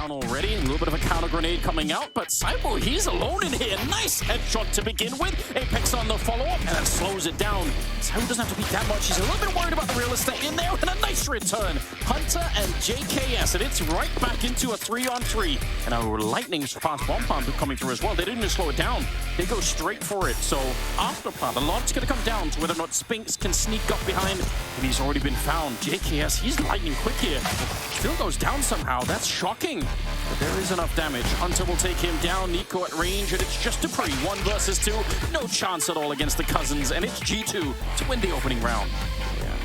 down already. A little bit of a counter grenade coming out, but Cybo, he's alone in here. Nice headshot to begin with. Apex on the follow-up, and that slows it down. Cybo doesn't have to be that much. He's a little bit worried about the real estate in there, and a nice return. Hunter and JKS, and it's right back into a 3-on-3. And our Lightning's fast bomb plant coming through as well. They didn't even slow it down. They go straight for it. So after plant, a lot's going to come down to whether or not Spinks can sneak up behind, and he's already been found. JKS, he's lightning quick here. Still goes down somehow. That's shocking. But there is enough damage. Hunter will take him down. Nico at range, and it's just Dupree. 1 versus 2. No chance at all against the Cousins, and it's G2 to win the opening round.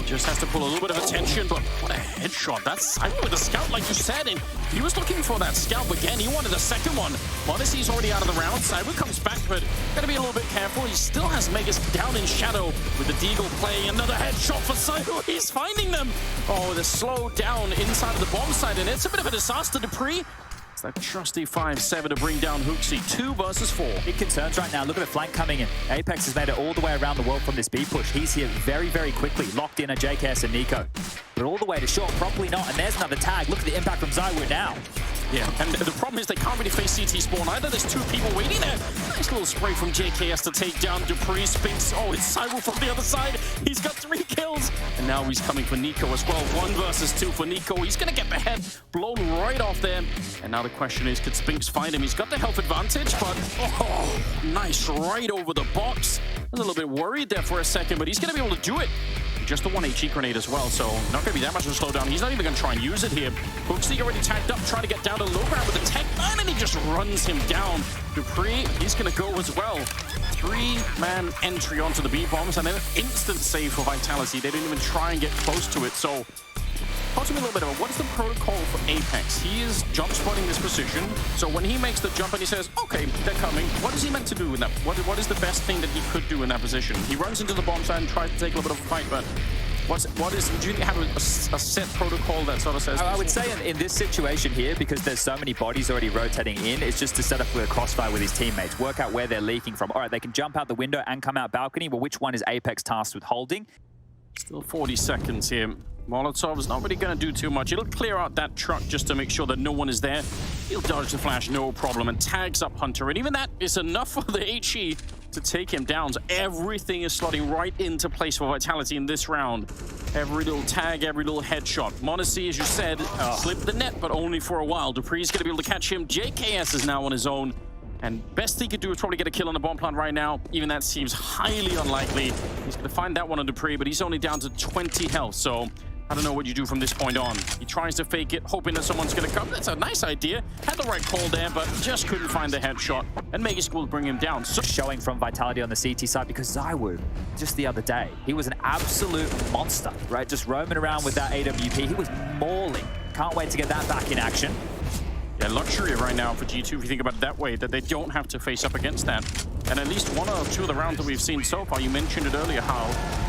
Just has to pull a little bit of attention, but what a headshot. That's Cyber with a scout, like you said, and he was looking for that scalp again. He wanted a second one. Odyssey's already out of the round. Cyber comes back, but gotta be a little bit careful. He still has Megas down in shadow with the Deagle playing. Another headshot for Cyber. He's finding them. Oh, the slow down inside of the bomb side, and it's a bit of a disaster. Dupree. It's that trusty 5-7 to bring down Hooksy. 2 versus 4. Big concerns right now. Look at the flank coming in. Apex has made it all the way around the world from this B push. He's here very, very quickly. Locked in a JKS and Nico. But all the way to short, probably not. And there's another tag. Look at the impact from Zywood now. Yeah, and the problem is they can't really face CT spawn either. There's 2 people waiting there. Nice little spray from JKS to take down Dupree. Spinks. Oh, it's Cyber from the other side. He's got 3 kills. And now he's coming for Nico as well. 1 versus 2 for Nico. He's going to get the head blown right off there. And now the question is, could Spinks find him? He's got the health advantage, but oh, nice right over the box. I was a little bit worried there for a second, but he's going to be able to do it. Just a 1 HE grenade as well, so not going to be that much of a slowdown. He's not even going to try and use it here. Hooksy already tagged up, trying to get down to low ground with the tech 9, and he just runs him down. Dupree, he's going to go as well. 3-man entry onto the B-bombs, and then an instant save for Vitality. They didn't even try and get close to it, so talk to me a little bit about what is the protocol for Apex. He is jump spotting this position, so when he makes the jump and he says, okay, they're coming, what is he meant to do in that? What is the best thing that he could do in that position? He runs into the bomb side and tries to take a little bit of a fight, but do you have a set protocol that sort of says? I would say in this situation here, because there's so many bodies already rotating in, it's just to set up with a crossfire with his teammates, work out where they're leaking from. All right, they can jump out the window and come out balcony, but which one is Apex tasked with holding? Still 40 seconds here. Molotov's not really going to do too much. It'll clear out that truck just to make sure that no one is there. He'll dodge the flash, no problem, and tags up Hunter. And even that is enough for the HE to take him down. So everything is slotting right into place for Vitality in this round. Every little tag, every little headshot. Monacy, as you said, slipped the net, but only for a while. Dupree's going to be able to catch him. JKS is now on his own. And best he could do is probably get a kill on the bomb plant right now. Even that seems highly unlikely. He's going to find that one on Dupree, but he's only down to 20 health. So I don't know what you do from this point on. He tries to fake it, hoping that someone's going to come. That's a nice idea. Had the right call there, but just couldn't find the headshot. And Megas will bring him down. So showing from Vitality on the CT side, because Zywood, just the other day, he was an absolute monster, right? Just roaming around with that AWP. He was mauling. Can't wait to get that back in action. Yeah, luxury right now for G2, if you think about it that way, that they don't have to face up against that. And at least 1 or 2 of the rounds that we've seen so far, you mentioned it earlier, how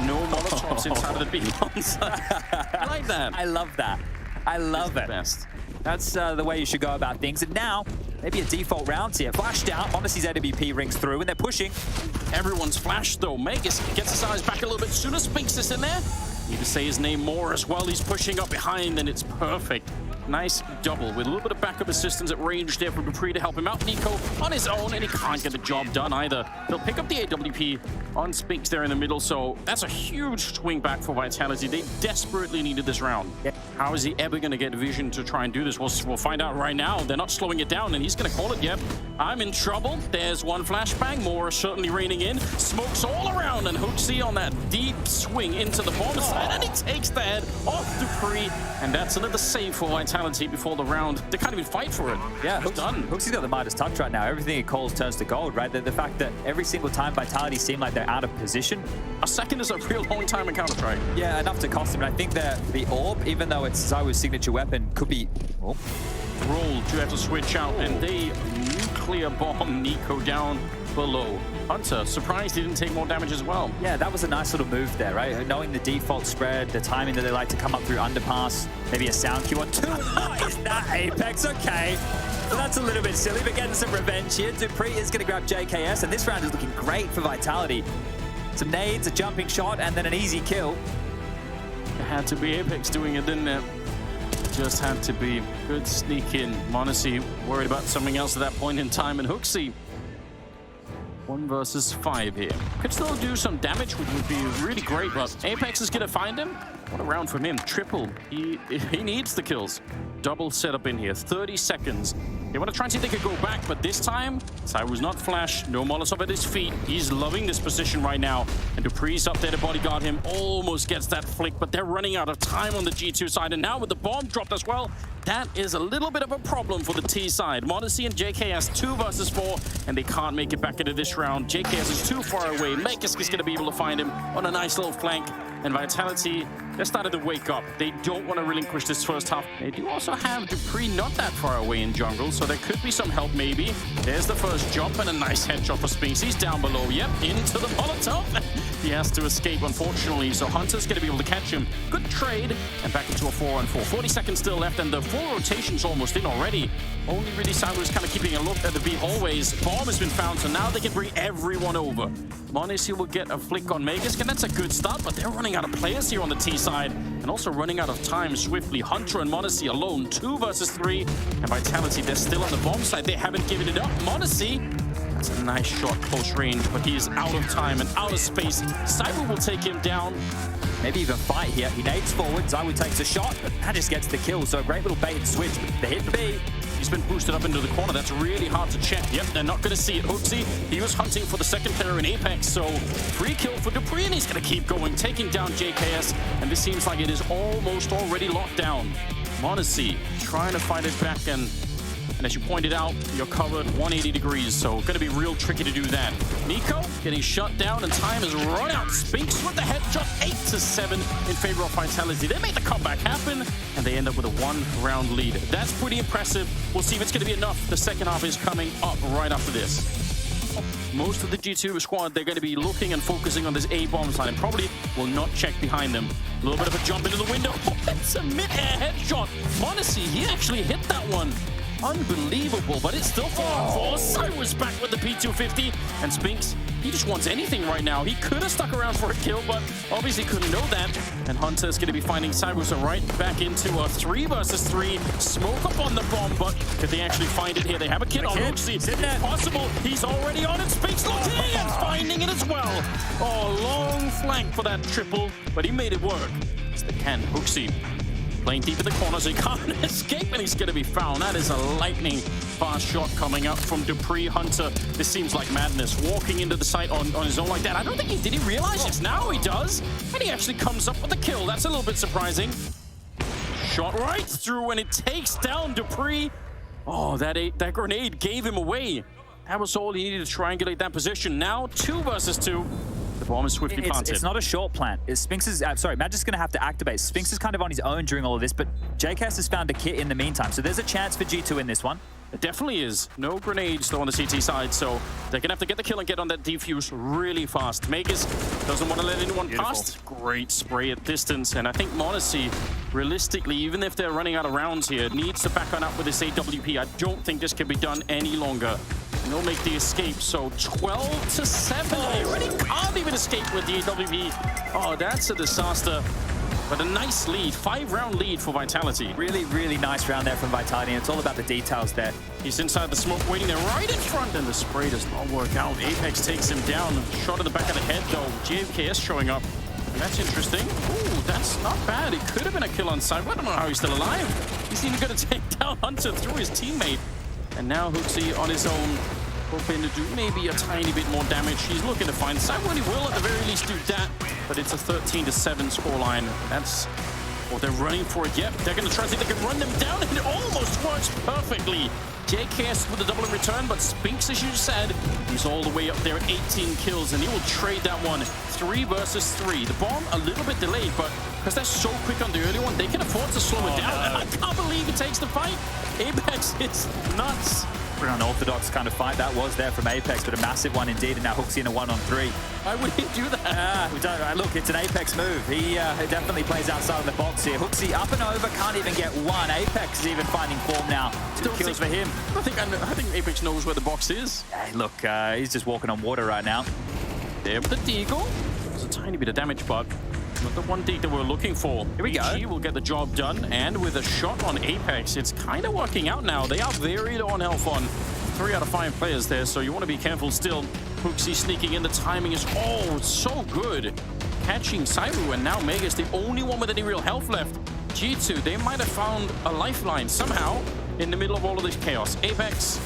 no Molotovs inside of the B-bombs. I like that. I love that. I love it. Best. That's the way you should go about things. And now, maybe a default round here. Flashed out, Odyssey's AWP rings through, and they're pushing. Everyone's flashed, though. Megas gets his eyes back a little bit sooner. Spinks is in there. Need to say his name more as well. He's pushing up behind, and it's perfect. Nice double with a little bit of backup assistance at range there from Dupree to help him out. Nico on his own, and he can't get the job done either. They'll pick up the AWP on Spinks there in the middle, so that's a huge swing back for Vitality. They desperately needed this round. How is he ever going to get vision to try and do this? We'll find out right now. They're not slowing it down, and he's going to call it. Yep, I'm in trouble. There's one flashbang. More certainly raining in. Smokes all around, and Hooksy on that deep swing into the bomb side, and he takes the head off Dupree, and that's another save for Vitality before the round. They can't even fight for it. Yeah, done. Hooksy's got the Midas touch right now. Everything he calls turns to gold, right? The fact that every single time Vitality seem like they're out of position. A second is a real long time in Counter-Strike. Yeah, enough to cost him. And I think that the orb, even though it's Zywood's signature weapon, could be... Oh. Roll to have to switch out, and they nuclear bomb Nico down below. Hunter, surprised he didn't take more damage as well. Yeah, that was a nice little move there, right? Knowing the default spread, the timing that they like to come up through underpass, maybe a sound cue on 2. What is that, Apex? Okay. Well, that's a little bit silly, but getting some revenge here. Dupree is going to grab JKS, and this round is looking great for Vitality. Some nades, a jumping shot, and then an easy kill. It had to be Apex doing it, didn't it? just had to be. Good sneak in. Monacy worried about something else at that point in time, and Hooksy 1 versus 5 here. Could still do some damage, which would be really great, but Apex is gonna find him. What a round from him. Triple. He needs the kills. Double setup in here. 30 seconds. They want to try and see if they could go back, but this time, Cyber's not flash. No Molotov at his feet. He's loving this position right now. And Dupree's up there to bodyguard him. Almost gets that flick, but they're running out of time on the G2 side. And now with the bomb dropped as well, that is a little bit of a problem for the T side. Monacy and JKS 2 versus 4, and they can't make it back into this round. JKS is too far away. Makis is going to be able to find him on a nice little flank. And Vitality, they're starting to wake up. They don't want to relinquish this first half. They do also have Dupree not that far away in jungle, so there could be some help maybe. There's the first jump and a nice headshot for Spinks. He's down below. Yep, into the Molotov. He has to escape, unfortunately, so Hunter's going to be able to catch him. Good trade, and back into a 4-on-4. 40 seconds still left, and the full rotation's almost in already. Only really Cyber is kind of keeping a look at the B hallways. Bomb has been found, so now they can bring everyone over. Monacy will get a flick on Magus, and that's a good start, but they're running out of players here on the T side, and also running out of time swiftly. Hunter and Monacy alone, 2 versus 3, and Vitality, they're still on the bomb side. They haven't given it up. Monacy, that's a nice shot, close range, but he is out of time and out of space. Cyber will take him down. Maybe even fight here. He nades forward, Zywo takes a shot, but that just gets the kill, so a great little bait and switch. The hit B. He's been boosted up into the corner. That's really hard to check. Yep, they're not going to see it. Hooksy, he was hunting for the second player in Apex, so free kill for Dupree, and he's going to keep going, taking down JKS, and this seems like it is almost already locked down. Monacy trying to fight it back, and as you pointed out, you're covered 180 degrees, so going to be real tricky to do that. Nico getting shut down, and time has run out. Spinks with the headshot, 8-7 in favor of Vitality. They made the comeback happen, and they end up with a 1-round lead. That's pretty impressive. We'll see if it's going to be enough. The second half is coming up right after this. Most of the G2 squad, they're going to be looking and focusing on this A-bomb side and probably will not check behind them. A little bit of a jump into the window. It's a mid-air headshot. Monacy, he actually hit that one. Unbelievable, but it's still 4-on-4. Cyrus back with the P250, and Spinks, he just wants anything right now. He could have stuck around for a kill, but obviously couldn't know that. And Hunter's going to be finding Cyrus right back into a 3 versus 3. Smoke up on the bomb, but could they actually find it here? They have a kid on Hooksy. It's possible. He's already on it. Spinks looking and finding it as well. Oh, long flank for that triple, but he made it work. Yes, they can. Hooksy playing deep in the corner, so he can't escape, and he's going to be found. That is a lightning fast shot coming up from Dupree. Hunter, this seems like madness. Walking into the site on his own like that. I don't think did he realize it? Now he does, and he actually comes up with a kill. That's a little bit surprising. Shot right through, and it takes down Dupree. Oh, that grenade gave him away. That was all he needed to triangulate that position. Now 2 versus 2. The bomb is swiftly planted. It's not a short plant. Spinks is, sorry, Magic's going to have to activate. Spinks is kind of on his own during all of this, but JKS has found a kit in the meantime. So there's a chance for G2 in this one. It definitely is. No grenades though on the CT side, so they're going to have to get the kill and get on that defuse really fast. Magus doesn't want to let anyone past. Great spray at distance, and I think Monacy, realistically, even if they're running out of rounds here, needs to back on up with this AWP. I don't think this can be done any longer. And they'll make the escape, so 12-7. They already can't even escape with the AWP. Oh, that's a disaster. But a nice lead, 5-round lead for Vitality. Really, really nice round there from Vitality, and it's all about the details there. He's inside the smoke, waiting there right in front, and the spray does not work out. Apex takes him down. Shot in the back of the head, though. JKS showing up, and that's interesting. Ooh, that's not bad. It could have been a kill on side. I don't know how he's still alive. He's even going to take down Hunter through his teammate. And now Hooksy on his own, hoping to do maybe a tiny bit more damage. He's looking to find Cyber, and he will at the very least do that. But it's a 13-7 scoreline. That's what they're running for it. Yep, they're going to try to see if they can run them down, and it almost works perfectly. JKS with a double in return, but Spinks, as you said, he's all the way up there at 18 kills, and he will trade that one 3 versus 3. The bomb a little bit delayed, but because they're so quick on the early one, they can afford to slow it down. No. And I can't believe it takes the fight. Apex is nuts. Pretty unorthodox kind of fight that was there from Apex, but a massive one indeed, and now Hooksy in a 1-on-3. Why would he do that? Look, it's an Apex move. He definitely plays outside of the box here. Hooksy up and over, can't even get one. Apex is even finding form now. 2 kills for him. I think Apex knows where the box is. Hey, look, he's just walking on water right now. There with the Deagle. There's a tiny bit of damage, but Not the one dig that we're looking for. Here we go. BG will get the job done, and with a shot on Apex, it's kind of working out now. They are very low on health on 3 out of 5 players there, so you want to be careful still. Hooksy sneaking in. The timing is so good. Catching Saibu, and now Mega's the only one with any real health left. G2, they might have found a lifeline somehow in the middle of all of this chaos. Apex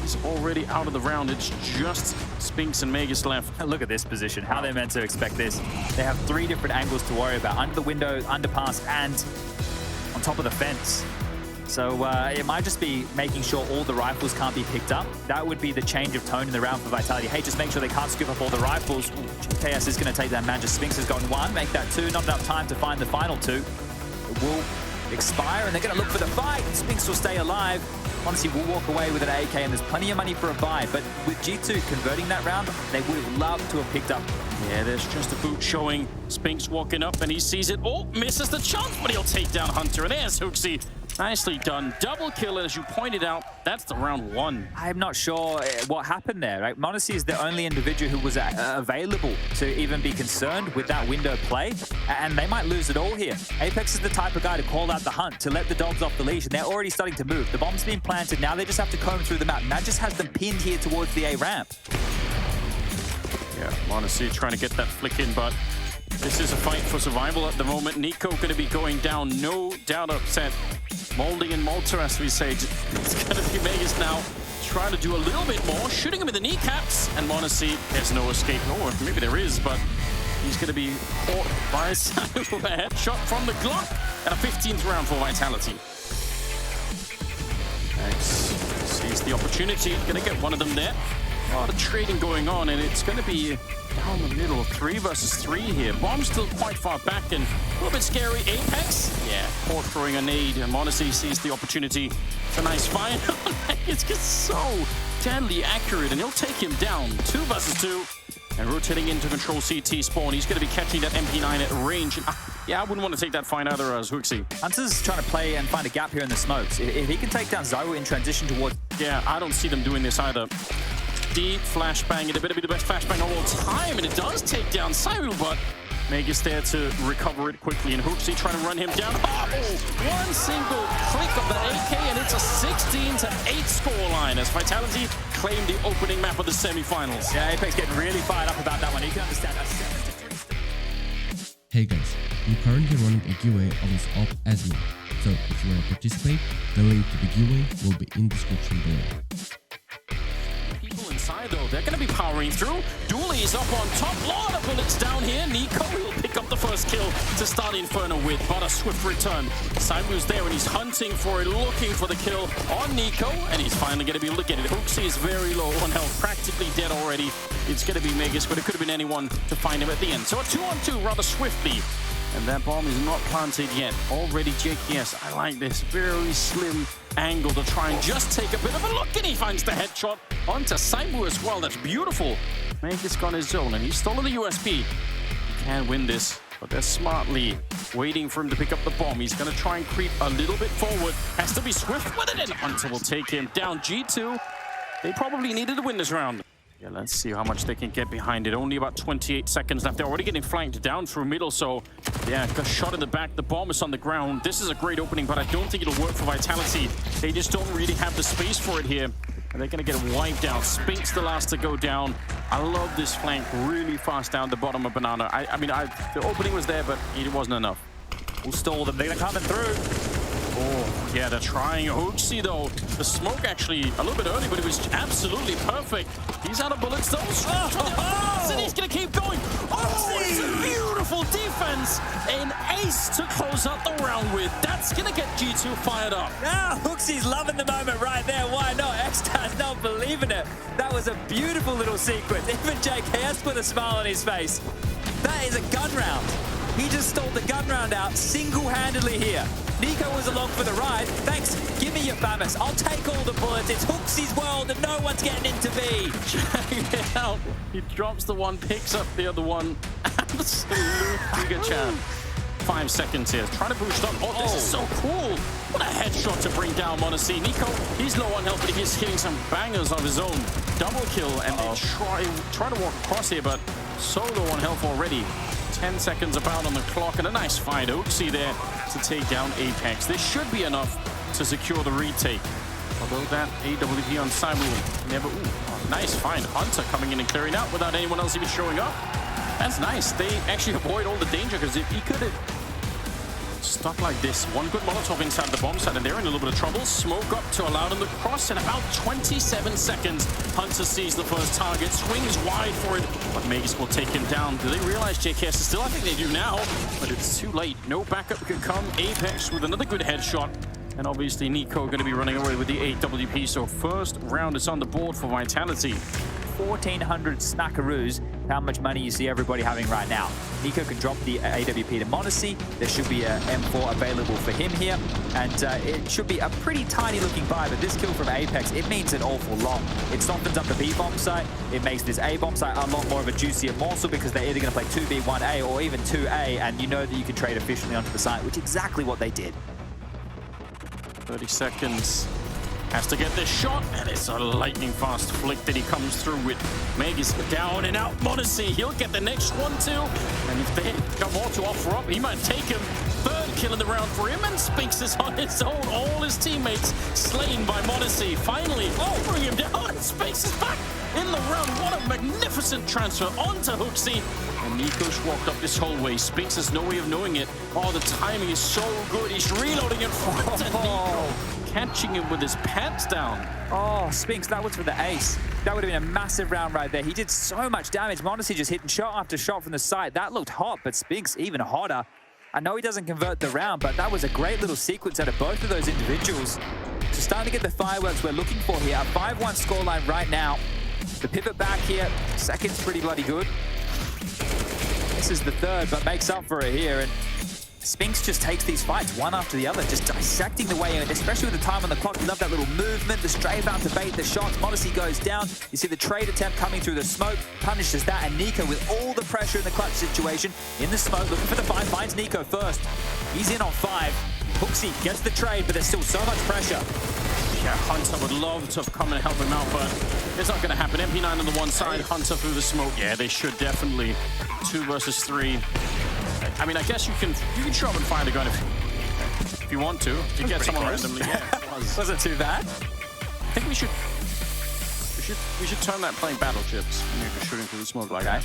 is already out of the round. It's just Spinks and Megas left. Look at this position, how they're meant to expect this. They have 3 different angles to worry about. Under the window, underpass, and on top of the fence. So it might just be making sure all the rifles can't be picked up. That would be the change of tone in the round for Vitality. Hey, just make sure they can't scoop up all the rifles. KS is going to take that man. Just Spinks has gotten 1, make that 2. Not enough time to find the final 2. It will expire, and they're going to look for the fight. Spinks will stay alive. Honestly, we'll walk away with an AK, and there's plenty of money for a buy. But with G2 converting that round, they would have loved to have picked up. Yeah, there's just a boot showing. Spinks walking up, and he sees it. Oh, misses the chance, but he'll take down Hunter. And there's Hooksy. Nicely done. Double kill, and as you pointed out, that's the round 1. I'm not sure what happened there. Right? m0NESY is the only individual who was available to even be concerned with that window play, and they might lose it all here. Apex is the type of guy to call out the hunt, to let the dogs off the leash, and they're already starting to move. The bomb's been planted. Now they just have to comb through the map, and that just has them pinned here towards the A ramp. Yeah, m0NESY trying to get that flick in, but this is a fight for survival at the moment. Nico going to be going down, no doubt upset. Molding and Malta, as we say. It's going to be Megas now trying to do a little bit more, shooting him in the kneecaps, and m0NESY, there's no escape. Or maybe there is, but he's going to be caught by a headshot from the Glock, and a 15th round for Vitality. X sees the opportunity, going to get one of them there. A lot of trading going on, and it's going to be down the middle, 3 versus 3 here. Bomb's still quite far back and a little bit scary. Apex, yeah, caught throwing a nade, and m0NESY sees the opportunity. It's a nice fight. It's just so deadly accurate, and he'll take him down. 2 versus 2, and rotating into control CT spawn. He's going to be catching that MP9 at range. And, yeah, I wouldn't want to take that fight either as Hooksy. Hunter's trying to play and find a gap here in the smokes. If he can take down Zyro in transition towards... Yeah, I don't see them doing this either. Deep flashbang, it better be the best flashbang of all time, and it does take down Saibu, but Megas there to recover it quickly, and Hooksy trying to run him down. Oh, one single click of the AK, and it's a 16-8 scoreline as Vitality claim the opening map of the semifinals. Yeah, Apex getting really fired up about that one. You can understand that. 7-3. Hey guys, I'm currently running a giveaway of this op as well, so if you want to participate, the link to the giveaway will be in the description below. Inside though, they're going to be powering through. Dooley is up on top. Lot of bullets down here. Nico will pick up the first kill to start Inferno with, but a swift return. Saibu's there and he's hunting for it, looking for the kill on Nico, and he's finally going to be able to get it. Hooksy is very low on health, practically dead already. It's going to be Megas, but it could have been anyone to find him at the end. So a 2-on-2 rather swiftly. And that bomb is not planted yet. Already JKS, I like this very slim angle to try and just take a bit of a look, and he finds the headshot onto Saibu as well. That's beautiful. Megas got his zone, and he's stolen the USP. He can win this, but they're smartly waiting for him to pick up the bomb. He's going to try and creep a little bit forward. Has to be swift with it, and Hunter will take him down. G2, they probably needed to win this round. Yeah, let's see how much they can get behind it. Only about 28 seconds left. They're already getting flanked down through middle, so yeah, got shot in the back. The bomb is on the ground. This is a great opening, but I don't think it'll work for Vitality. They just don't really have the space for it here. And they're going to get wiped out. Spinks the last to go down. I love this flank really fast down the bottom of Banana. I mean, the opening was there, but it wasn't enough. We'll stall them. They're coming through. Oh, yeah, they're trying. Hooksy, though. The smoke actually a little bit early, but it was absolutely perfect. He's out of bullets, though. And he's going to keep going. Oh, it's a beautiful defense. An ace to close out the round with. That's going to get G2 fired up. Ah, Hooksy's loving the moment right there. Why not? X-Star's not believing it. That was a beautiful little sequence. Even JKS put a smile on his face. That is a gun round. He just stole the gun round out single-handedly here. Nico was along for the ride. Thanks. Give me your FAMAS. I'll take all the bullets. It's Hooksy's world and no one's getting into B. Check it out. He drops the one, picks up the other one. Absolute good chance. 5 seconds here. Trying to boost up. Oh, this is so cool. What a headshot to bring down m0NESY. Nico, he's low on health, but he's hitting some bangers of his own. Double kill, and they try to walk across here, but so low on health already. 10 seconds about on the clock, and a nice fight. Oaksy there to take down Apex. This should be enough to secure the retake. Although that AWP on Cyber never... Ooh, nice find. Hunter coming in and clearing out without anyone else even showing up. That's nice. They actually avoid all the danger, because if he could have stuck like this, one good Molotov inside the bomb site, and they're in a little bit of trouble. Smoke up to allow them to cross in about 27 seconds. Hunter sees the first target, swings wide for it, but Magus will take him down. Do they realize JKS is still? I think they do now, but it's too late. No backup could come. Apex with another good headshot. And obviously Nico going to be running away with the AWP. So first round is on the board for Vitality. 1,400 snackaroos, how much money you see everybody having right now. Nico can drop the AWP to Monacy. There should be a M4 available for him here. And it should be a pretty tiny looking buy, but this kill from Apex, it means an awful lot. It softens up the B-bomb site. It makes this A-bomb site a lot more of a juicier morsel, because they're either going to play 2B, 1A, or even 2A, and you know that you can trade efficiently onto the site, which is exactly what they did. 30 seconds. Has to get this shot, and it's a lightning fast flick that he comes through with. Magus down and out. Monacy, he'll get the next one too. And if they got more to offer up, he might take him. Third kill in the round for him, and Spinks is on his own. All his teammates slain by Monacy. Finally, bring him down, and Spinks is back in the round. What a magnificent transfer onto Hooksy. And Nico's walked up this whole way. Spinks has no way of knowing it. Oh, the timing is so good. He's reloading in front, and Nico catching him with his pants down. Oh, Spinks, that was for the ace. That would have been a massive round right there. He did so much damage. Monacy just hitting shot after shot from the side. That looked hot, but Spinks even hotter. I know he doesn't convert the round, but that was a great little sequence out of both of those individuals. So starting to get the fireworks we're looking for here. A 5-1 scoreline right now. The pivot back here, second's pretty bloody good. This is the third, but makes up for it here. And Spinks just takes these fights one after the other, just dissecting the way in, especially with the time on the clock. You love that little movement, the strafe out to bait the shots. Monacy goes down. You see the trade attempt coming through the smoke, punishes that, and Nico with all the pressure in the clutch situation, in the smoke, looking for the find, finds Nico first. He's in on 5. Hooksy gets the trade, but there's still so much pressure. Yeah, Hunter would love to have come and help him out, but it's not going to happen. MP9 on the one side, Hunter through the smoke. Yeah, they should definitely. 2 versus 3. I mean, I guess you can show up and find a gun if you want to get someone close. randomly. Yeah, Wasn't too bad. I think we should turn that playing battleships. Maybe shooting through the smoke like that.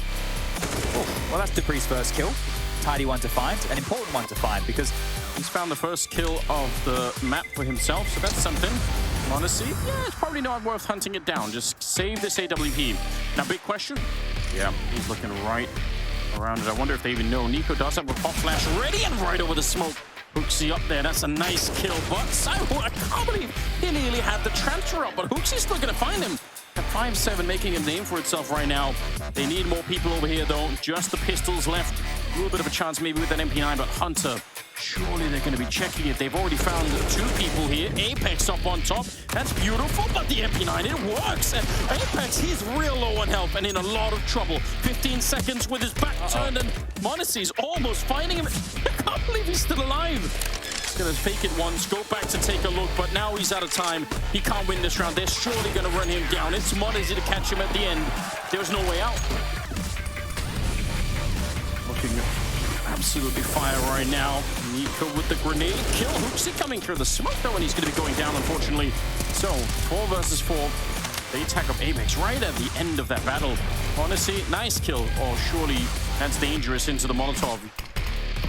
Oh, well, that's Dupree's first kill. Tidy one to find, an important one to find, because he's found the first kill of the map for himself, so that's something. Honestly, yeah, it's probably not worth hunting it down. Just save this AWP. Now, big question. Yeah, he's looking right around it. I wonder if they even know. Nico does have a pop flash ready and right over the smoke. Hooksy up there. That's a nice kill. But Cyber, I can't believe he nearly had the transfer up, but Hooksy's still going to find him. At 5-7, making a name for itself right now. They need more people over here, though. Just the pistols left. A little bit of a chance maybe with that MP9, but Hunter, surely they're going to be checking it. They've already found 2 people here. Apex up on top. That's beautiful, but the MP9, it works. And Apex, he's real low on health and in a lot of trouble. 15 seconds with his back turned, and Monacy's almost finding him. I can't believe he's still alive. He's going to fake it once, go back to take a look, but now he's out of time. He can't win this round. They're surely going to run him down. It's Monacy to catch him at the end. There's no way out. Looking absolutely fire right now. Nico with the grenade kill. Hooksy coming through the smoke though, and he's going to be going down, unfortunately. So, 4 versus 4. They attack up Apex right at the end of that battle. Honestly, nice kill. Oh, surely that's dangerous into the Molotov.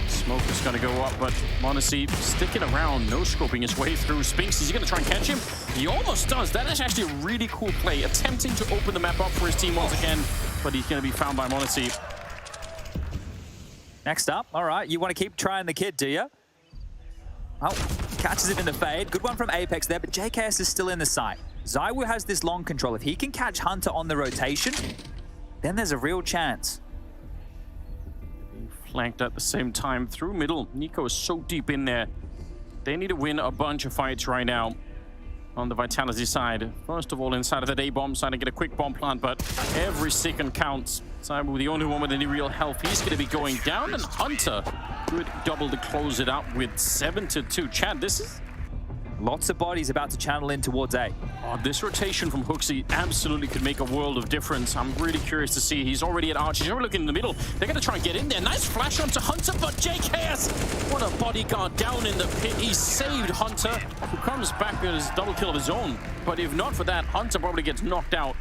Smoke is going to go up, but Monacy sticking around, no scoping his way through. Spinks, is he going to try and catch him? He almost does. That is actually a really cool play, attempting to open the map up for his team once again, but he's going to be found by Monacy. Next up, all right, you want to keep trying the kid, do you? Oh, catches him in the fade. Good one from Apex there, but JKS is still in the site. Zywu has this long control. If he can catch Hunter on the rotation, then there's a real chance. Flanked at the same time through middle. Nico is so deep in there. They need to win a bunch of fights right now on the Vitality side. First of all, inside of that A-bomb side, and get a quick bomb plant, but every second counts. Cyber, the only one with any real health, he's going to be going down, and Hunter good double to close it out with 7-2. Chad, this is Lots of bodies about to channel in towards A. Oh, this rotation from Hooksy absolutely could make a world of difference. I'm really curious to see. He's already at Arch. He's already looking in the middle. They're going to try and get in there. Nice flash onto Hunter, but JKS, what a bodyguard down in the pit. He saved Hunter, who comes back with his double kill of his own. But if not for that, Hunter probably gets knocked out.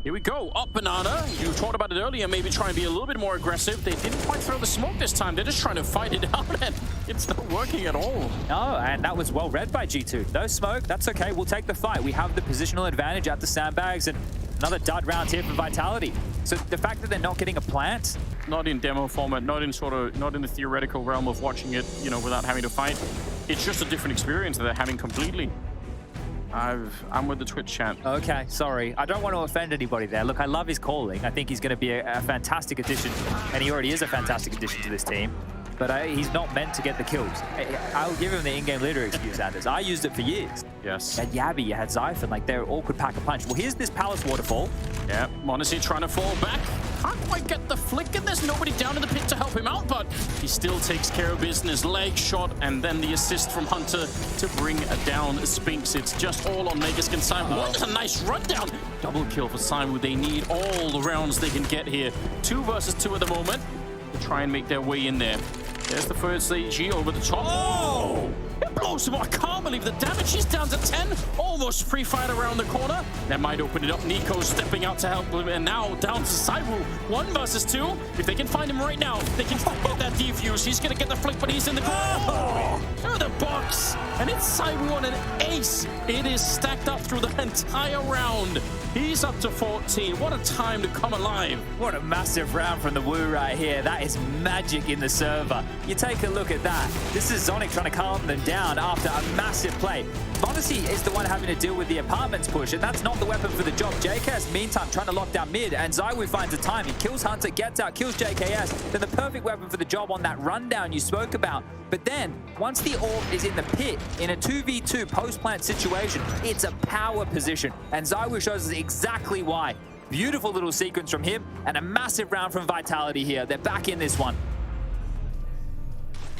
Here we go, up Banana. You talked about it earlier, maybe try and be a little bit more aggressive. They didn't quite throw the smoke this time. They're just trying to fight it out, and it's not working at all. No, and that was well read by G2. No smoke, that's okay. We'll take the fight. We have the positional advantage at the sandbags, and another dud round here for Vitality. So the fact that they're not getting a plant, not in demo format, not in the theoretical realm of watching it, you know, without having to fight. It's just a different experience that they're having completely. I'm with the Twitch chat. Okay, sorry. I don't want to offend anybody there. Look, I love his calling. I think he's going to be a fantastic addition, and he already is a fantastic addition to this team. But he's not meant to get the kills. I'll give him the in-game leader excuse, Anders. I used it for years. Yes. You had Yabby, you had Zyphon, like they all could pack a punch. Well, here's this Palace waterfall. Yeah, m0NESY trying to fall back. Can't quite get the flick, and there's nobody down in the pit to help him out, but he still takes care of business. Leg shot, and then the assist from Hunter to bring down Spinks. It's just all on Megask and Saibu. What a nice rundown! Double kill for Saibu. They need all the rounds they can get here. 2 versus 2 at the moment to try and make their way in there. There's the first AG over the top. Oh! It blows him. I can't believe the damage. He's down to 10. Almost free fight around the corner. That might open it up. Nico stepping out to help him. And now down to Saibu. 1 versus 2. If they can find him right now, they can get that defuse. He's going to get the flick, but he's in the corner. Through the box. And it's Saibu on an ace. It is stacked up through the entire round. He's up to 14. What a time to come alive. What a massive round from the Wu right here. That is magic in the server. You take a look at that. This is Zonic trying to calm them down after a massive play. m0NESY is the one having to deal with the apartments push, and that's not the weapon for the job. JKS, meantime, trying to lock down mid, and ZywOo finds the time. He kills Hunter, gets out, kills JKS. Then the perfect weapon for the job on that rundown you spoke about. But then, once the orb is in the pit, in a 2v2 post-plant situation, it's a power position, and ZywOo shows us exactly why. Beautiful little sequence from him, and a massive round from Vitality here. They're back in this one.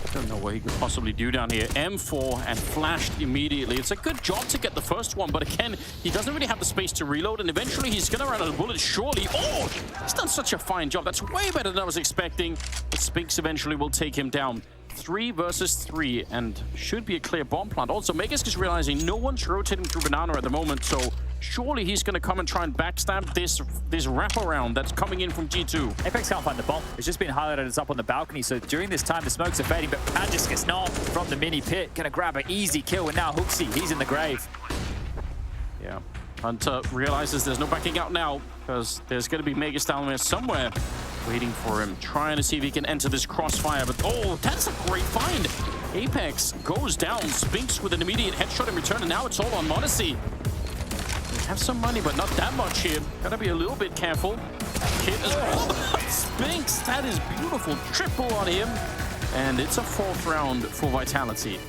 I don't know what he could possibly do down here. M4 and flashed immediately. It's a good job to get the first one, but again, he doesn't really have the space to reload, and eventually he's going to run out of bullets, surely. Oh, he's done such a fine job. That's way better than I was expecting. But Spinks eventually will take him down. 3 versus 3, and should be a clear bomb plant. Also, Megask is realizing no one's rotating through Banana at the moment, so surely he's going to come and try and backstab this wraparound that's coming in from G2. Apex can't find the bomb. It's just been highlighted as up on the balcony, so during this time, the smokes are fading, but Magisk not from the mini pit. Going to grab an easy kill, and now Hooksy, he's in the grave. Yeah. Hunter realizes there's no backing out now, because there's going to be Megas down there somewhere waiting for him, trying to see if he can enter this crossfire. But oh, that's a great find. Apex goes down, Spinks with an immediate headshot in return, and now it's all on m0NESY. They have some money, but not that much here. Gotta be a little bit careful. Kid as well. Spinks, that is beautiful. Triple on him. And it's a 4th round for Vitality.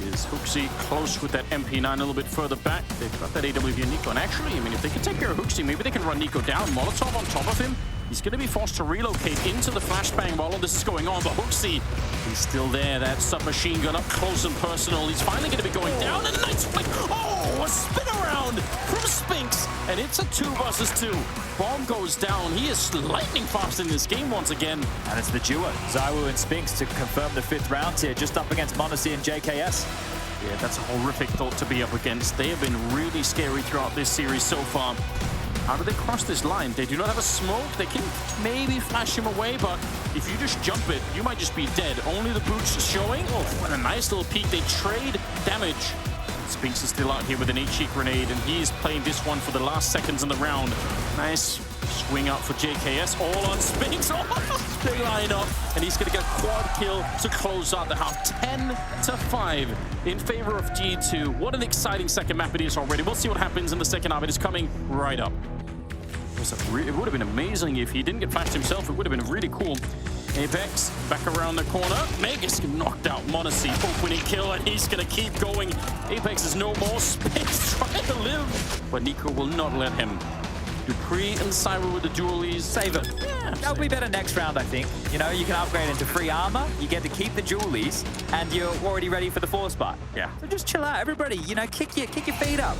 Is Hooksy close with that MP9 a little bit further back. They've got that AWP Nico. And actually, I mean, if they can take care of Hooksy, maybe they can run Nico down. Molotov on top of him. He's going to be forced to relocate into the flashbang while all this is going on. But Hooksy, he's still there. That submachine gun up close and personal. He's finally going to be going down. And a nice flick. Oh, a spin around from Spinks. And it's a 2 versus 2. Bomb goes down. He is lightning fast in this game once again. And it's the duo, ZywOo and Spinks, to confirm the 5th round here, just up against m0NESY and JKS. Yeah, that's a horrific thought to be up against. They have been really scary throughout this series so far. How do they cross this line? They do not have a smoke. They can maybe flash him away, but if you just jump it, you might just be dead. Only the boots showing. Oh, what a nice little peek. They trade damage. Spinks is still out here with an HE grenade, and he's playing this one for the last seconds in the round. Nice swing out for JKS, all on Spinks. Oh, big line up, and he's going to get a quad kill to close out the half. 10-5 in favor of G2. What an exciting second map it is already. We'll see what happens in the second half. It is coming right up. It would have been amazing if he didn't get flashed himself. It would have been really cool. Apex back around the corner. Megas knocked out m0NESY. Opening kill, and he's going to keep going. Apex is no more. Spinks trying to live, but Nico will not let him. Dupree and Cyber with the dualies. Save it. That'll be better next round, I think. You know, you can upgrade into free armor, you get to keep the dualies, and you're already ready for the 4-spot. Yeah. So just chill out, everybody. You know, kick your feet up.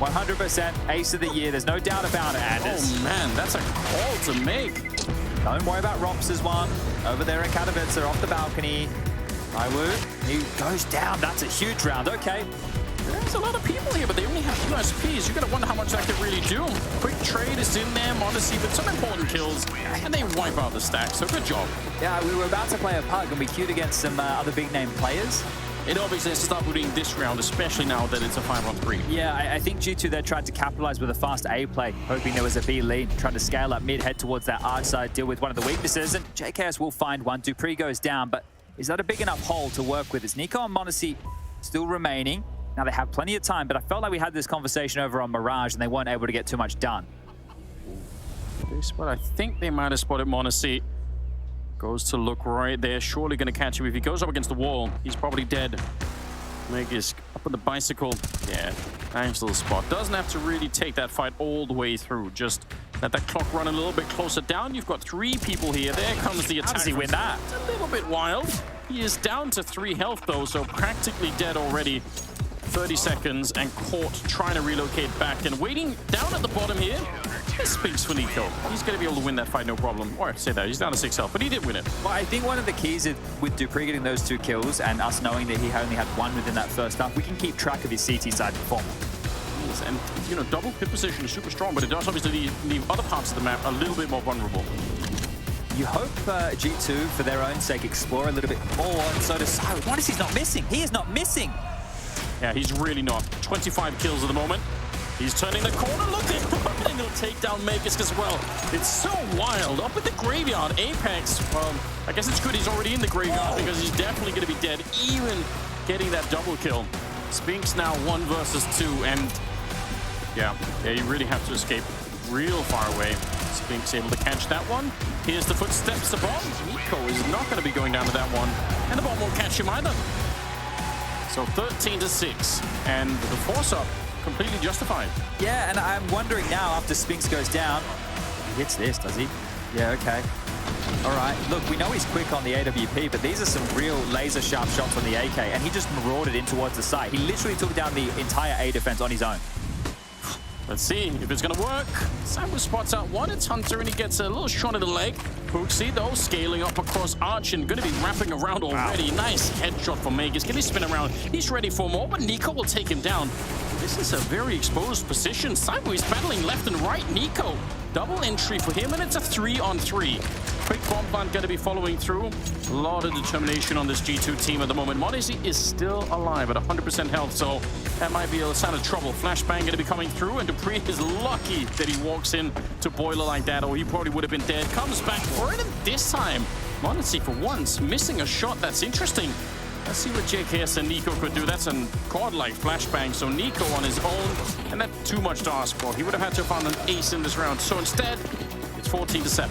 100% ace of the year. There's no doubt about it, Anders. Oh man, that's a call to make. Don't worry about Rops' one. Over there in Katowice, off the balcony. Iwu, he goes down. That's a huge round. Okay. There's a lot of people here, but they only have 2 SPs. You gotta wonder how much that could really do. Quick trade is in there, Modesty, but some important kills, and they wipe out the stack, so good job. Yeah, we were about to play a pug, and we queued against some other big-name players. It obviously has to start winning this round, especially now that it's a 5-on-3. Yeah, I think G2 there tried to capitalize with a fast A play, hoping there was a B lead, trying to scale up mid, head towards that arch side, deal with one of the weaknesses, and JKS will find one. Dupree goes down, but is that a big enough hole to work with? Is Nico and Monacy still remaining? Now, they have plenty of time, but I felt like we had this conversation over on Mirage, and they weren't able to get too much done. But I think they might have spotted Monacy. Goes to look right there. Surely going to catch him. If he goes up against the wall, he's probably dead. Meg is up on the bicycle. Yeah, nice little spot. Doesn't have to really take that fight all the way through. Just let that clock run a little bit closer down. You've got 3 people here. There comes the attack. How does he win that? It's a little bit wild. He is down to 3 health, though, so practically dead already. 30 seconds and caught trying to relocate back and waiting down at the bottom here. This speaks for Nico. He's going to be able to win that fight, no problem. Or I'd say that, he's down to 6 health, but he did win it. Well, I think one of the keys is with Dupree getting those 2 kills and us knowing that he only had 1 within that first half, we can keep track of his CT side performance. And, you know, double pit position is super strong, but it does obviously leave other parts of the map a little bit more vulnerable. You hope G2, for their own sake, explore a little bit more, and so does Cyrus. What is he's not missing? He is not missing. Yeah, he's really not. 25 kills at the moment. He's turning the corner. Look at him. And he'll take down Magus as well. It's so wild. Up at the graveyard, Apex. Well, I guess it's good he's already in the graveyard because he's definitely going to be dead, even getting that double kill. Spinks now 1 versus 2, and yeah, you really have to escape real far away. Spinks able to catch that one. Here's the footsteps to bomb. Nico is not going to be going down to that one, and the bomb won't catch him either. So 13-6, and the force-up completely justified. Yeah, and I'm wondering now, after Spinks goes down, he hits this, does he? Yeah, okay. All right, look, we know he's quick on the AWP, but these are some real laser-sharp shots on the AK, and he just marauded in towards the site. He literally took down the entire A defense on his own. Let's see if it's gonna work. Samu spots out one. It's Hunter, and he gets a little shot in the leg. Hooksy, though, scaling up across Arch and gonna be wrapping around already. Wow. Nice headshot from Magus. Can he spin around? He's ready for more, but Nico will take him down. This is a very exposed position. Samu is battling left and right. Nico, double entry for him, and it's a 3-on-3. Quick bomb plant gonna be following through. A lot of determination on this G2 team at the moment. Modesty is still alive at 100% health, so that might be a sign of trouble. Flashbang gonna be coming through, and Dupree is lucky that he walks in to Boiler like that, or he probably would have been dead. Comes back for it, and this time, Modesty for once, missing a shot. That's interesting. Let's see what JKS and Nico could do. That's a godlike flashbang, so Nico on his own, and that's too much to ask for. He would have had to have found an ace in this round, so instead, it's 14-7.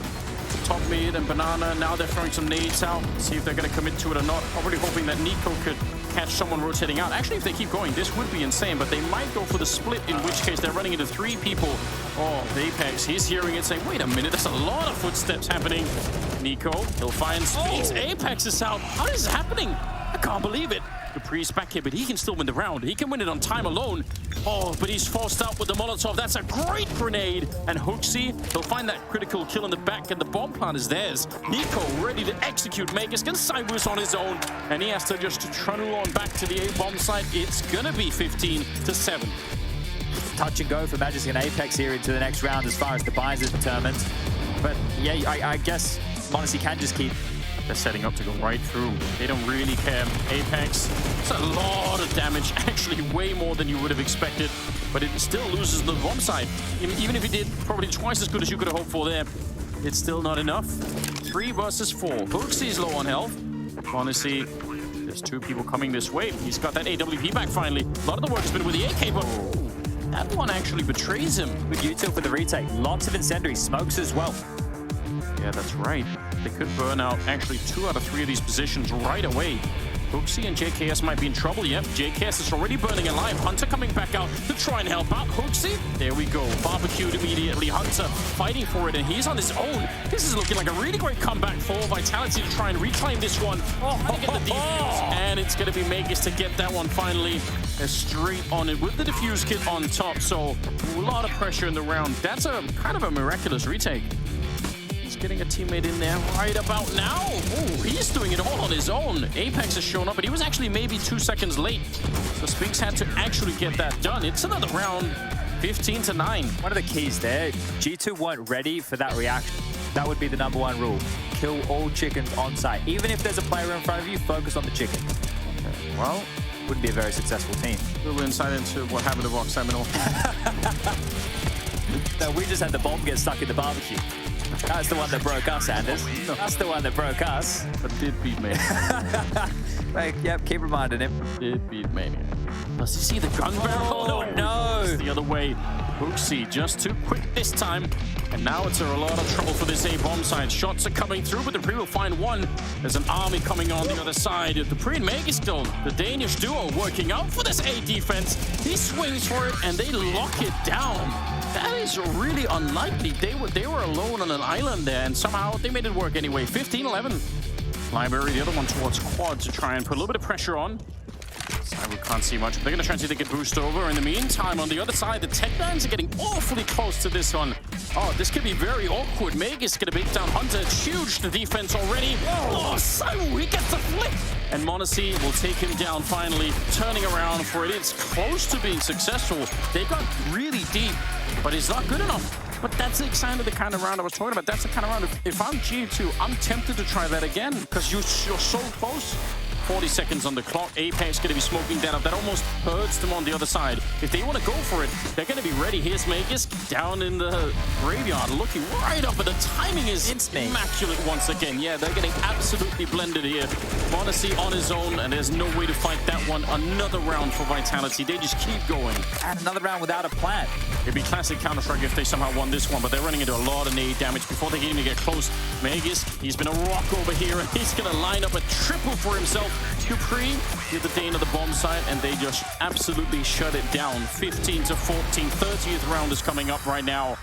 Top mid and Banana, now they're throwing some nades out. See if they're going to commit to it or not. I'm really hoping that Nico could catch someone rotating out. Actually, if they keep going, this would be insane, but they might go for the split, in which case they're running into 3 people. Oh, the Apex, he's hearing it saying, wait a minute, there's a lot of footsteps happening. Nico, he'll find Spinks. Oh. Apex is out. How is this happening? I can't believe it. Dupree's back here, but he can still win the round. He can win it on time alone. Oh, but he's forced out with the Molotov. That's a great grenade. And Hooksy, he'll find that critical kill in the back, and the bomb plant is theirs. Nico ready to execute Magus. Can Cybus on his own, and he has to just trundle on back to the A-bomb site. It's gonna be 15-7. Touch and go for Magic and Apex here into the next round as far as the buys is determined. But yeah, I guess Monacy can just keep. They're setting up to go right through. They don't really care. Apex, it's a lot of damage, actually way more than you would have expected, but it still loses the bomb side. Even if he did probably twice as good as you could have hoped for there, it's still not enough. 3 versus 4. Hooksy's low on health. Honestly, there's 2 people coming this way. He's got that AWP back finally. A lot of the work's been with the AK, but that one actually betrays him. With util for the retake, lots of incendiary smokes as well. Yeah, that's right. They could burn out actually 2 out of 3 of these positions right away. Hooksy and JKS might be in trouble. Yep, JKS is already burning alive. Hunter coming back out to try and help out. Hooksy, there we go. Barbecued immediately. Hunter fighting for it, and he's on his own. This is looking like a really great comeback for Vitality to try and reclaim this one. Trying to get the defuse, and it's going to be Magus to get that one finally. They're straight on it with the defuse kit on top, so a lot of pressure in the round. That's a kind of a miraculous retake. Getting a teammate in there right about now. Oh, he's doing it all on his own. Apex has shown up, but he was actually maybe 2 seconds late. So Spinks had to actually get that done. It's another round, 15-9. One of the keys there, G2 weren't ready for that reaction. That would be the #1 rule. Kill all chickens on site. Even if there's a player in front of you, focus on the chicken. Okay, well, wouldn't be a very successful team. A little insight into what happened to Vox Seminole. No, we just had the bomb get stuck in the barbecue. That's the one that broke us, Anders. That's the one that broke us. But did beat Mania. Like, yep, keep reminding him. Did beat Mania. Does he see the gun barrel? Oh, no. It's the other way. Hooksy just too quick this time. And now it's a lot of trouble for this A-bomb side. Shots are coming through, but Dupree will find one. There's an army coming on the other side. Dupree and Magus still, the Danish duo, working out for this A defense. He swings for it, and they lock it down. That is really unlikely. They were alone on an island there, and somehow they made it work anyway. 15-11. Library, the other one towards quad to try and put a little bit of pressure on. Cyber can't see much. They're going to try and see if they can boost over. In the meantime, on the other side, the Tech9s are getting awfully close to this one. Oh, this could be very awkward. Magus going to beat down Hunter. It's huge, the defense already. Oh, Cyber, he gets the flick. And Monacy will take him down finally, turning around for it. It's close to being successful. They got really deep, but it's not good enough. But that's the kind of round I was talking about. That's the kind of round. If I'm G2, I'm tempted to try that again because you're so close. 40 seconds on the clock. Apex going to be smoking that up. That almost hurts them on the other side. If they want to go for it, they're going to be ready. Here's Magus down in the graveyard, looking right up, but the timing is immaculate once again. Yeah, they're getting absolutely blended here. Monacy on his own, and there's no way to fight that one. Another round for Vitality. They just keep going. And another round without a plan. It'd be classic Counter-Strike if they somehow won this one, but they're running into a lot of nade damage before they can even get close. Magus, he's been a rock over here, and he's going to line up a triple for himself. Dupree with the Dane of the bomb site, and they just absolutely shut it down. 15-14, 30th round is coming up right now.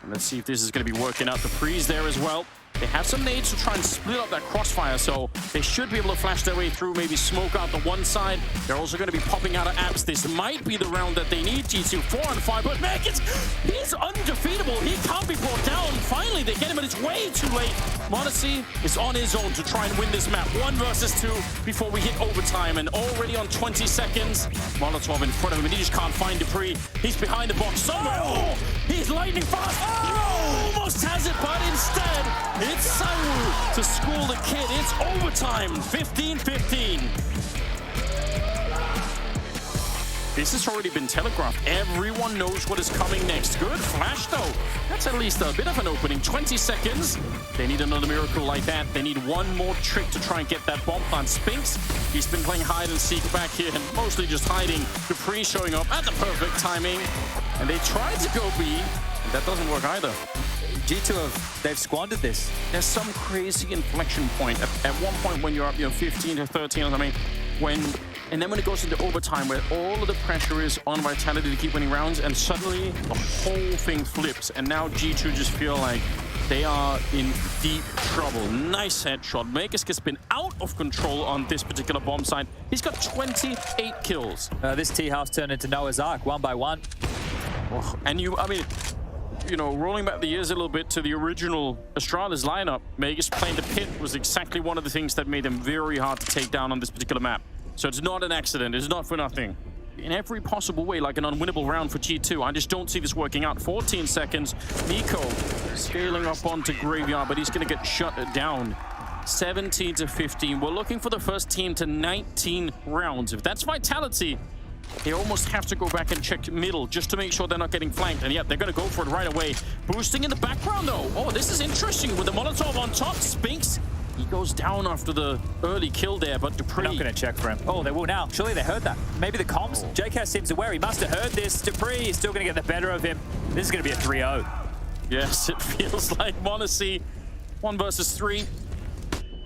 And let's see if this is going to be working out. Dupree's there as well. They have some nades to try and split up that crossfire, so they should be able to flash their way through, maybe smoke out the one side. They're also going to be popping out of apps. This might be the round that they need. G2 4-on-5, but Magus, he's undefeatable. He can't be brought down. Finally, they get him, but it's way too late. Monacy is on his own to try and win this map. 1 versus 2 before we hit overtime, and already on 20 seconds. Molotov in front of him, and he just can't find Dupree. He's behind the box somewhere. Oh, he's lightning fast. Oh, almost has it, but instead, it's Sayu to school the kid. It's overtime, 15-15. This has already been telegraphed. Everyone knows what is coming next. Good flash, though. That's at least a bit of an opening. 20 seconds. They need another miracle like that. They need one more trick to try and get that bomb plant. Spinks, he's been playing hide and seek back here and mostly just hiding. Dupree showing up at the perfect timing. And they tried to go B, and that doesn't work either. G2, they've squandered this. There's some crazy inflection point. At one point when you're up, 15 to 13 or something, and then when it goes into overtime where all of the pressure is on Vitality to keep winning rounds, and suddenly the whole thing flips, and now G2 just feel like they are in deep trouble. Nice headshot. Magus has been out of control on this particular bomb site. He's got 28 kills. This T-house turned into Noah's Ark, 1 by 1. Oh, and rolling back the years a little bit to the original Astralis lineup, Magus playing the pit was exactly one of the things that made him very hard to take down on this particular map. So it's not an accident, it's not for nothing. In every possible way, like an unwinnable round for G2. I just don't see this working out. 14 seconds, Nico scaling up onto Graveyard, but he's gonna get shut down. 17-15, we're looking for the first team to 19 rounds. If that's Vitality, they almost have to go back and check middle just to make sure they're not getting flanked. And yep, they're going to go for it right away. Boosting in the background, though. Oh, this is interesting with the Molotov on top. Spinks, he goes down after the early kill there, but Dupree... They're not going to check for him. Oh, they will now. Surely they heard that. Maybe the comms. JK seems aware. He must have heard this. Dupree is still going to get the better of him. This is going to be a 3-0. Yes, it feels like Monacy 1 versus 3.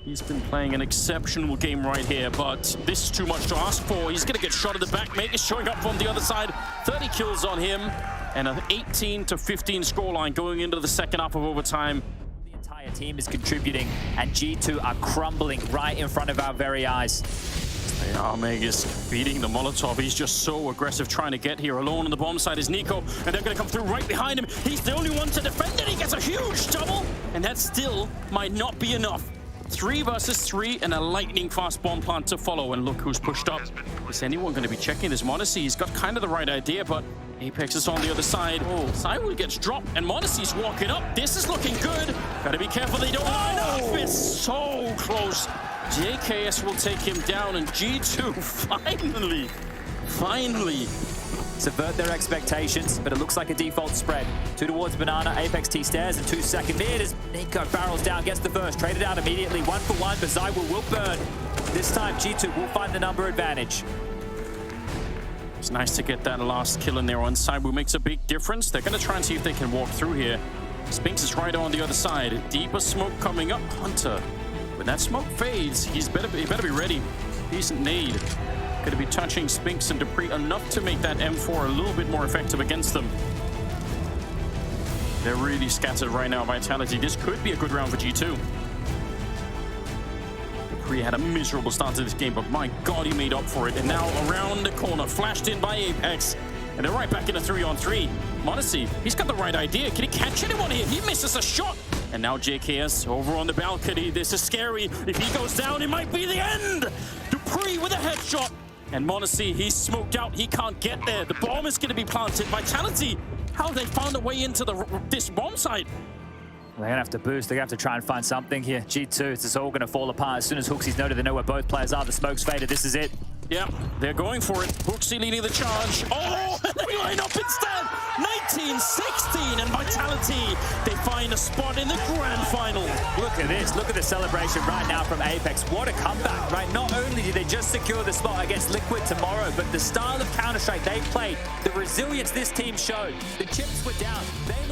He's been playing an exceptional game right here, but this is too much to ask for. He's gonna get shot at the back. Mate is showing up from the other side. 30 kills on him, and an 18-15 scoreline going into the second half of overtime. The entire team is contributing, and G2 are crumbling right in front of our very eyes. Yeah, Megas beating the Molotov. He's just so aggressive trying to get here. Alone on the bomb side is Nico, and they're going to come through right behind him. He's the only one to defend it. He gets a huge double, and that still might not be enough. 3 versus 3 and a lightning fast bomb plant to follow. And look who's pushed up. Is anyone going to be checking this? Monacy, he's got kind of the right idea, but Apex is on the other side. Oh, Cywoo gets dropped, and Monacy's walking up. This is looking good. Gotta be careful they don't line up. It's so close. JKS will take him down, and G2 finally Subvert their expectations, but it looks like a default spread. 2 towards Banana, Apex T stairs, and 2 second mid as Nico barrels down, gets the first, traded out immediately. 1 for 1, but Cywoo will burn. This time, G2 will find the number advantage. It's nice to get that last kill in there on Cywoo. Makes a big difference. They're going to try and see if they can walk through here. Spinks is right on the other side. Deeper smoke coming up. Hunter. When that smoke fades, he better be ready. Decent nade. Going to be touching Spinks and Dupree enough to make that M4 a little bit more effective against them. They're really scattered right now, Vitality. This could be a good round for G2. Dupree had a miserable start to this game, but my God, he made up for it. And now around the corner, flashed in by Apex. And they're right back in a 3-on-3. Monacy, he's got the right idea. Can he catch anyone here? He misses a shot. And now JKS over on the balcony. This is scary. If he goes down, it might be the end. Dupree with a headshot. And Monacy, he's smoked out. He can't get there. The bomb is going to be planted. Vitality, how have they found a way into this bomb site? They're going to have to boost. They're going to have to try and find something here. G2, it's all going to fall apart. As soon as Hooksy's noted they know where both players are, the smoke's faded. This is it. Yeah, they're going for it. Hooksy leading the charge. Oh, they line up instead. 19-16, and Vitality, they find a spot in the grand final. Look at this. Look at the celebration right now from Apex. What a comeback, right? Not only did they just secure the spot against Liquid tomorrow, but the style of Counter-Strike they played, the resilience this team showed, the chips were down. They